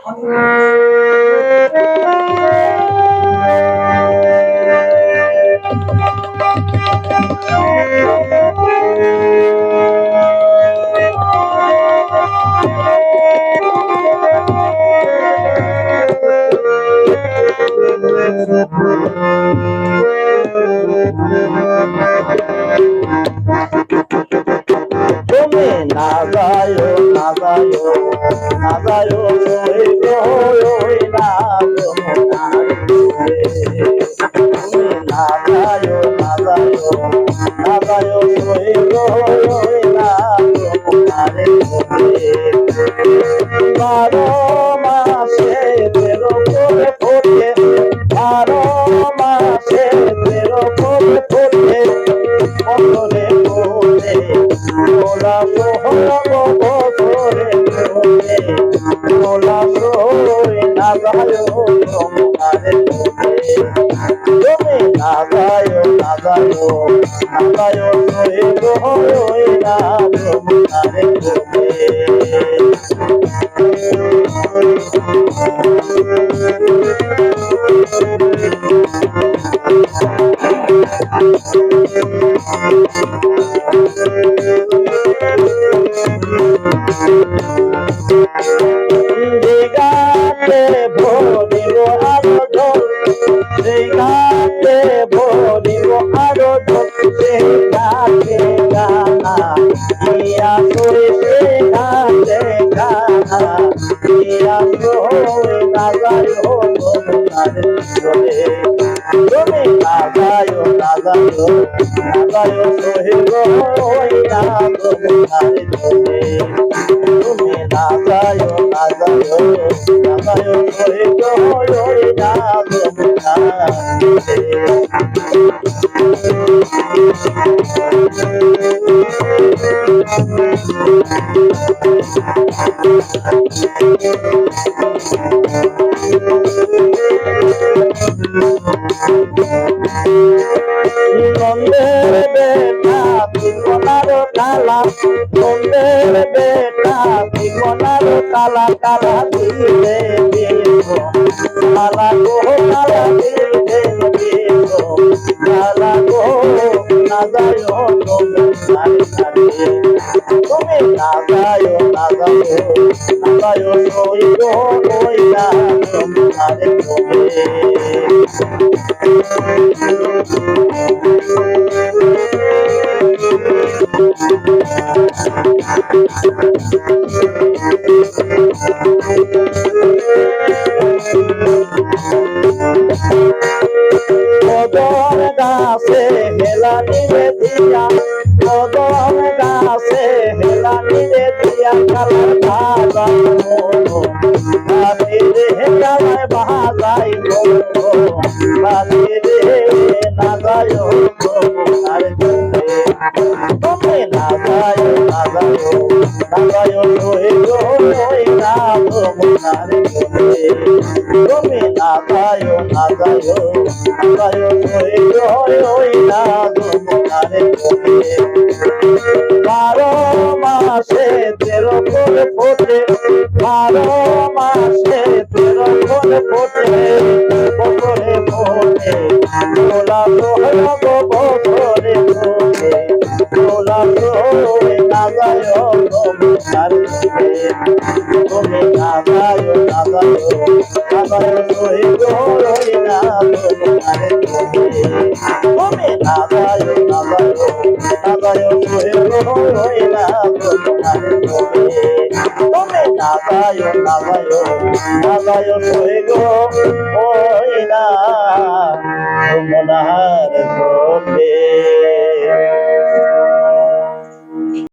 তুমি না যায়ো না যায়ো না যায়ো ওই না তুমি না যায়ো না যায়ো না যায়ো ওই না বারো মাসে তেরো করে ফোটে 12 মাসে 13 করে ফোটে অন্তরে ফোটে ওলা সোহরাব বছরে ফোটে ওলা সোই না গায়ো তোমারে ফোটে তুমি না গায়ো না গায়ো না গায়ো সোই গোই না তোমারে ফোটে গাতে ভরিব আরো ঢোল সেই গাতে ভরিব আরো ঢোল সেই গাতে গানা ইয়া সরে সেই গাতে গানা ইয়া সরে না গায়ো তোমারে চলে তুমি না গায়ো না গায়ো না গায়ো সহিব ওই না তোমারে চলে তুমি না গায়ো না গায়ো না গায়ো সহিব ওই না তোমারে নন্দের বেটা জীবনার কালা নন্দের বেটা জীবনার কালা কালা দিলে দিব কালা গো কালা দিলে দিব কালা গো না যায়ো তুমি না যায়ো না যায়ো না যায়ো ওই গো ওই না তোমারে তুমি কদম গাছে হেলানি রে দিয়া কদম গাছে হেলানি রে দিয়া কালার বাজাই মনো বাজি রে কালার বাজাই মনো বাজি রে না গায়ো তোমার জন্য তুমি না গায়ো না গায়ো না গায়ো ওই না তোমার জন্য তুমি না গায়ো না গায়ো না গায়ো ওই না তোমার জন্য 12 মাসে 13 করে ফোটে 12 মাসে 13 করে ফোটে বছরে ফোটে ওলা সোহরাব বছরে ফোটে ওলা সোই না গায়ো তোমার তুমি না গায়ো না গায়ো না গায়ো সোই গোই না তোমার তুমি না গায়ো না গায়ো না গায়ো সোই গোই না তোমার তুমি না গায়ো না গায়ো না গায়ো সোই গোই না তোমার